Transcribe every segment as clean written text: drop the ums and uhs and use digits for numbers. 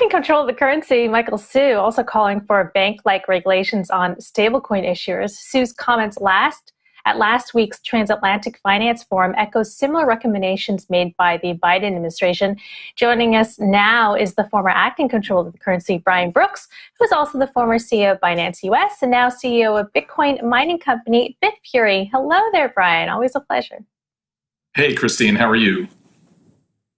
Acting Control of the Currency, Michael Hsu, also calling for bank-like regulations on stablecoin issuers. Hsu's comments at last week's Transatlantic Finance Forum echoes similar recommendations made by the Biden administration. Joining us now is the former Acting Controller of the Currency, Brian Brooks, who is also the former CEO of Binance US and now CEO of Bitcoin mining company Bitfury. Hello there, Brian. Always a pleasure. Hey, Christine. How are you?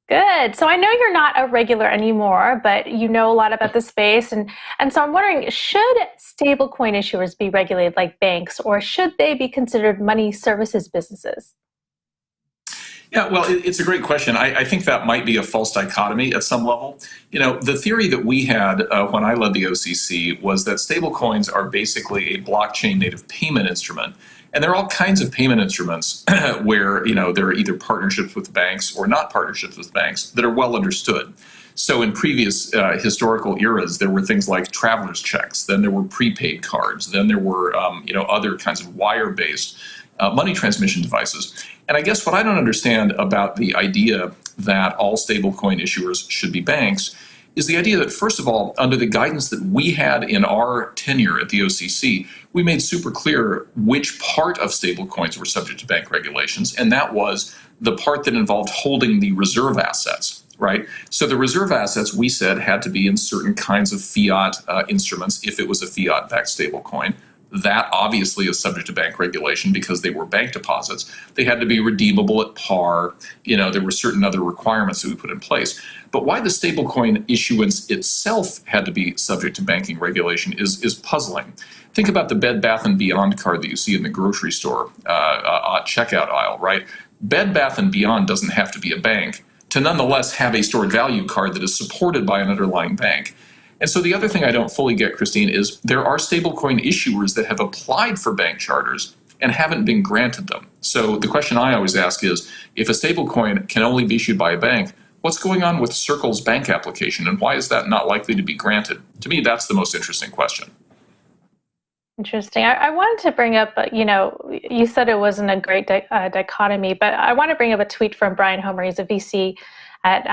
Good. So I know you're not a regular anymore, but you know a lot about the space. And so I'm wondering, should stablecoin issuers be regulated like banks, or should they be considered money services businesses? Yeah, well, it's a great question. I think that might be a false dichotomy at some level. You know, the theory that we had when I led the OCC was that stablecoins are basically a blockchain native payment instrument. And there are all kinds of payment instruments where, you know, there are either partnerships with banks or not partnerships with banks that are well understood. So in previous historical eras, there were things like traveler's checks, then there were prepaid cards, then there were, other kinds of wire-based money transmission devices. And I guess what I don't understand about the idea that all stablecoin issuers should be banks is the idea that, first of all, under the guidance that we had in our tenure at the OCC, we made super clear which part of stablecoins were subject to bank regulations, and that was the part that involved holding the reserve assets, right? So the reserve assets, we said, had to be in certain kinds of fiat instruments if it was a fiat-backed stablecoin. That obviously is subject to bank regulation because they were bank deposits. They had to be redeemable at par. You know, there were certain other requirements that we put in place. But why the stablecoin issuance itself had to be subject to banking regulation is puzzling. Think about the Bed Bath & Beyond card that you see in the grocery store checkout aisle, right? Bed Bath & Beyond doesn't have to be a bank to nonetheless have a stored value card that is supported by an underlying bank. And so the other thing I don't fully get, Christine, is there are stablecoin issuers that have applied for bank charters and haven't been granted them. So the question I always ask is, if a stablecoin can only be issued by a bank, what's going on with Circle's bank application, and why is that not likely to be granted? To me, that's the most interesting question. Interesting. I wanted to bring up, you said it wasn't a great dichotomy, but I want to bring up a tweet from Brian Homer. He's a VC at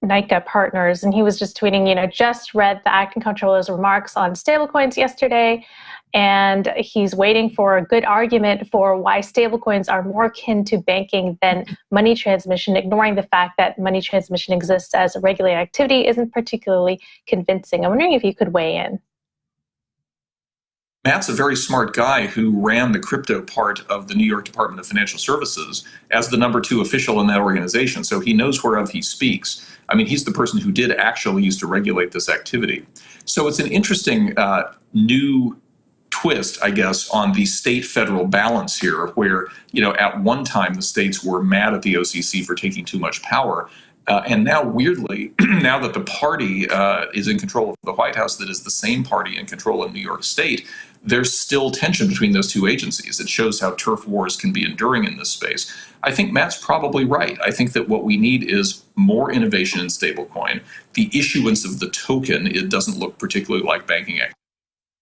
NICA Partners, and he was just tweeting, just read the Acting Controller's remarks on stablecoins yesterday, and he's waiting for a good argument for why stablecoins are more akin to banking than money transmission, ignoring the fact that money transmission exists as a regulated activity isn't particularly convincing. I'm wondering if you could weigh in. Matt's a very smart guy who ran the crypto part of the New York Department of Financial Services as the #2 official in that organization, so he knows whereof he speaks. I mean, he's the person who did actually used to regulate this activity. So it's an interesting new twist, I guess, on the state-federal balance here, where, at one time the states were mad at the OCC for taking too much power. And now, weirdly, now that the party is in control of the White House that is the same party in control in New York State, there's still tension between those two agencies. It shows how turf wars can be enduring in this space. I think Matt's probably right. I think that what we need is more innovation in stablecoin. The issuance of the token, it doesn't look particularly like banking activity.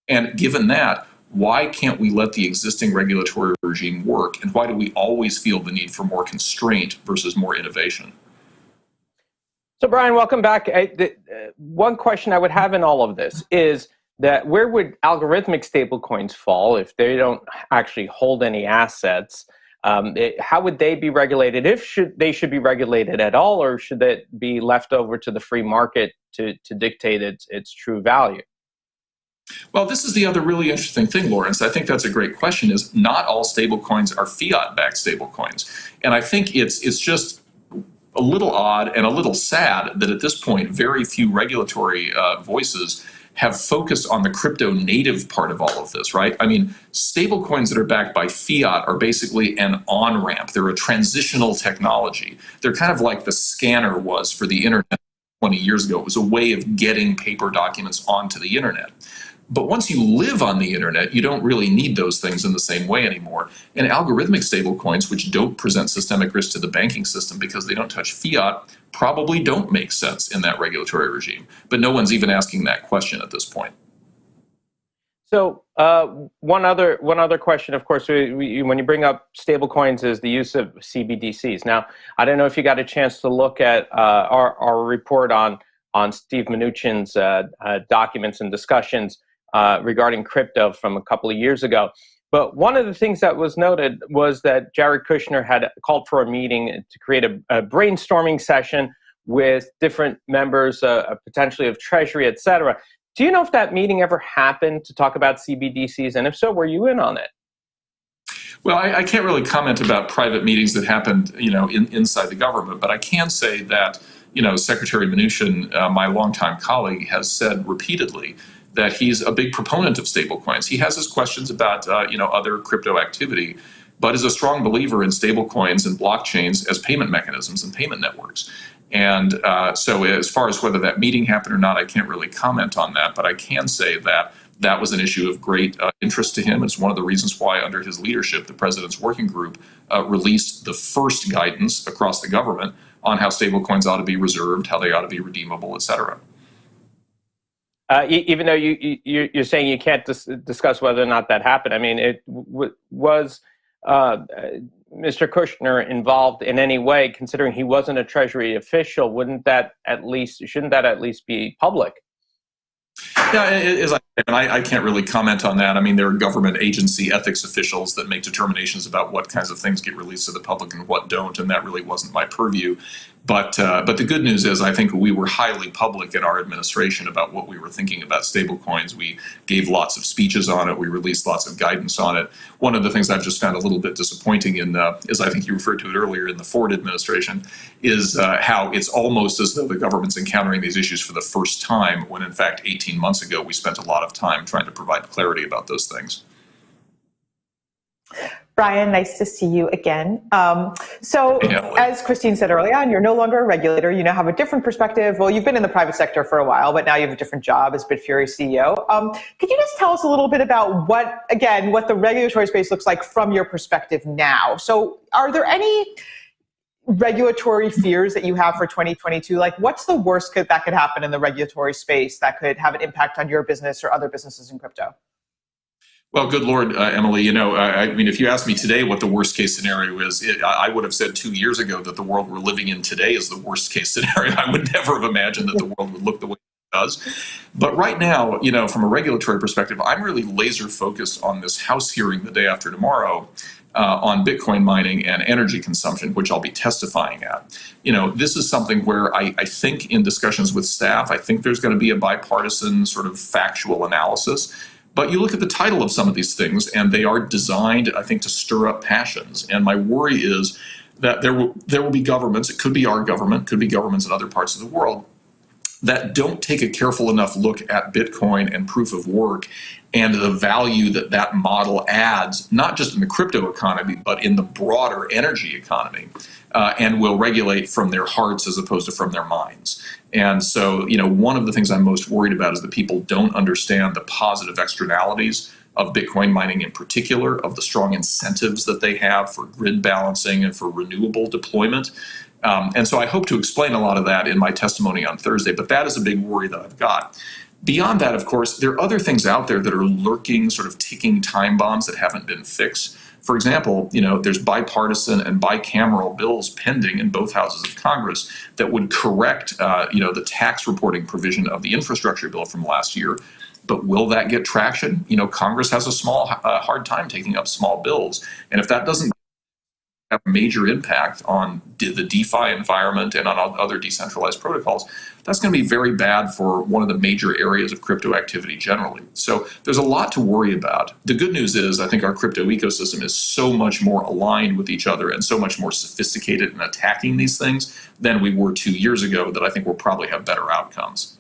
And given that, why can't we let the existing regulatory regime work? And why do we always feel the need for more constraint versus more innovation? So, Brian, welcome back. One question I would have in all of this is that where would algorithmic stablecoins fall if they don't actually hold any assets? How would they be regulated? They should be regulated at all, or should that be left over to the free market to dictate its true value? Well, this is the other really interesting thing, Lawrence. I think that's a great question, is not all stablecoins are fiat-backed stablecoins. And I think it's just a little odd and a little sad that at this point, very few regulatory voices have focused on the crypto native part of all of this, right? I mean, stablecoins that are backed by fiat are basically an on-ramp. They're a transitional technology. They're kind of like the scanner was for the internet 20 years ago. It was a way of getting paper documents onto the internet. But once you live on the internet, you don't really need those things in the same way anymore. And algorithmic stablecoins, which don't present systemic risk to the banking system because they don't touch fiat, probably don't make sense in that regulatory regime. But no one's even asking that question at this point. So one other question, of course, when you bring up stablecoins, is the use of CBDCs. Now, I don't know if you got a chance to look at our report on on Steve Mnuchin's documents and discussions regarding crypto from a couple of years ago. But one of the things that was noted was that Jared Kushner had called for a meeting to create a brainstorming session with different members, potentially of Treasury, et cetera. Do you know if that meeting ever happened to talk about CBDCs? And if so, were you in on it? Well, I can't really comment about private meetings that happened, inside the government, but I can say that, Secretary Mnuchin, my longtime colleague, has said repeatedly that he's a big proponent of stablecoins. He has his questions about, other crypto activity, but is a strong believer in stablecoins and blockchains as payment mechanisms and payment networks. And so as far as whether that meeting happened or not, I can't really comment on that, but I can say that that was an issue of great interest to him. It's one of the reasons why, under his leadership, the President's Working Group released the first guidance across the government on how stablecoins ought to be reserved, how they ought to be redeemable, et cetera. Even though you're saying you can't discuss whether or not that happened, I mean, was Mr. Kushner involved in any way, considering he wasn't a Treasury official? Shouldn't that at least be public? Yeah, I can't really comment on that. I mean, there are government agency ethics officials that make determinations about what kinds of things get released to the public and what don't, and that really wasn't my purview. But the good news is, I think we were highly public in our administration about what we were thinking about stablecoins. We gave lots of speeches on it. We released lots of guidance on it. One of the things I've just found a little bit disappointing in, as I think you referred to it earlier, in the Ford administration, is how it's almost as though the government's encountering these issues for the first time, when in fact 18 months ago we spent a lot of time trying to provide clarity about those things. Brian, nice to see you again. As Christine said early on, you're no longer a regulator. You now have a different perspective. Well, you've been in the private sector for a while, but now you have a different job as Bitfury CEO. Could you just tell us a little bit about what the regulatory space looks like from your perspective now? So are there any regulatory fears that you have for 2022? Like, what's the worst that could happen in the regulatory space that could have an impact on your business or other businesses in crypto? Well, good Lord, Emily, I mean, if you asked me today what the worst case scenario is, I would have said 2 years ago that the world we're living in today is the worst case scenario. I would never have imagined that the world would look the way it does. But right now, from a regulatory perspective, I'm really laser focused on this House hearing the day after tomorrow on Bitcoin mining and energy consumption, which I'll be testifying at. This is something where I think, in discussions with staff, I think there's going to be a bipartisan sort of factual analysis. But you look at the title of some of these things, and they are designed, I think, to stir up passions. And my worry is that there will be governments, it could be our government, could be governments in other parts of the world, that don't take a careful enough look at Bitcoin and proof of work and the value that that model adds, not just in the crypto economy, but in the broader energy economy, and will regulate from their hearts as opposed to from their minds. And so, one of the things I'm most worried about is that people don't understand the positive externalities of Bitcoin mining in particular, of the strong incentives that they have for grid balancing and for renewable deployment. And so I hope to explain a lot of that in my testimony on Thursday, but that is a big worry that I've got. Beyond that, of course, there are other things out there that are lurking, sort of ticking time bombs that haven't been fixed. For example, there's bipartisan and bicameral bills pending in both houses of Congress that would correct, the tax reporting provision of the infrastructure bill from last year. But will that get traction? Congress has a hard time taking up small bills. And if that doesn't have a major impact on the DeFi environment and on other decentralized protocols, that's going to be very bad for one of the major areas of crypto activity generally. So there's a lot to worry about. The good news is, I think our crypto ecosystem is so much more aligned with each other and so much more sophisticated in attacking these things than we were 2 years ago, that I think we'll probably have better outcomes.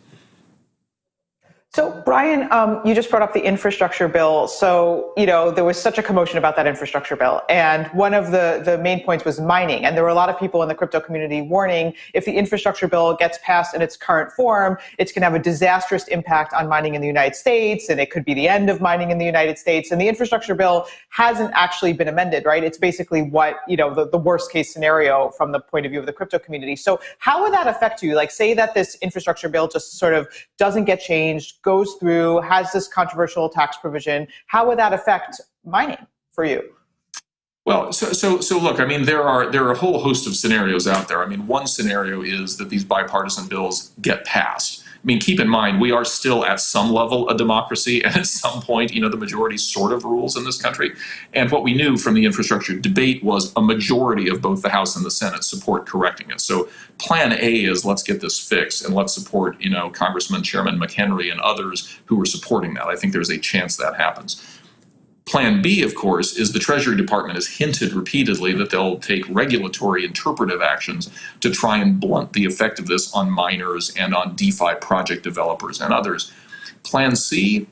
So, Brian, you just brought up the infrastructure bill. So, there was such a commotion about that infrastructure bill. And one of the main points was mining. And there were a lot of people in the crypto community warning, if the infrastructure bill gets passed in its current form, it's going to have a disastrous impact on mining in the United States. And it could be the end of mining in the United States. And the infrastructure bill hasn't actually been amended, right? It's basically what, the worst case scenario from the point of view of the crypto community. So how would that affect you? Like, say that this infrastructure bill just sort of doesn't get changed, goes through, has this controversial tax provision. How would that affect mining for you? Well, so look, I mean, there are a whole host of scenarios out there. I mean, one scenario is that these bipartisan bills get passed. I mean, keep in mind, we are still at some level a democracy, and at some point, the majority sort of rules in this country. And what we knew from the infrastructure debate was a majority of both the House and the Senate support correcting it. So plan A is let's get this fixed and let's support, Congressman Chairman McHenry and others who are supporting that. I think there's a chance that happens. Plan B, of course, is the Treasury Department has hinted repeatedly that they'll take regulatory interpretive actions to try and blunt the effect of this on miners and on DeFi project developers and others. Plan C,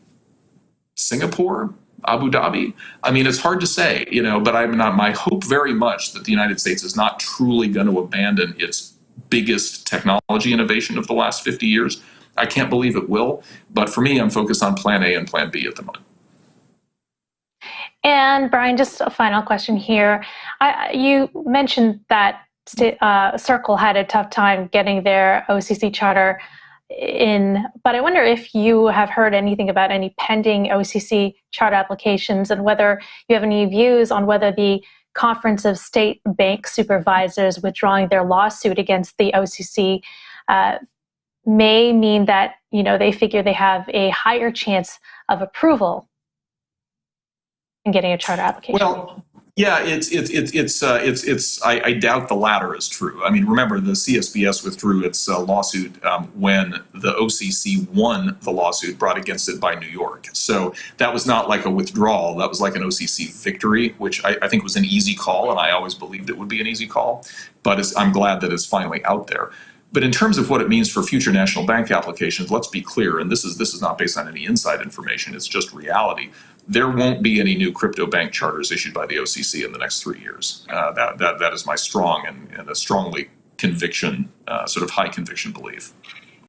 Singapore, Abu Dhabi. I mean, it's hard to say, but I hope very much that the United States is not truly going to abandon its biggest technology innovation of the last 50 years. I can't believe it will, but for me, I'm focused on Plan A and Plan B at the moment. And Brian, just a final question here. You mentioned that Circle had a tough time getting their OCC charter in, but I wonder if you have heard anything about any pending OCC charter applications and whether you have any views on whether the Conference of State Bank Supervisors withdrawing their lawsuit against the OCC may mean that, they figure they have a higher chance of approval and getting a charter application. Well, yeah, I doubt the latter is true. I mean, remember, the CSBS withdrew its lawsuit when the OCC won the lawsuit brought against it by New York. So that was not like a withdrawal. That was like an OCC victory, which I think was an easy call, and I always believed it would be an easy call. But I'm glad that it's finally out there. But in terms of what it means for future national bank applications, let's be clear, and this is not based on any inside information, it's just reality. There won't be any new crypto bank charters issued by the OCC in the next 3 years. That is my strong and a strongly conviction, sort of high conviction belief.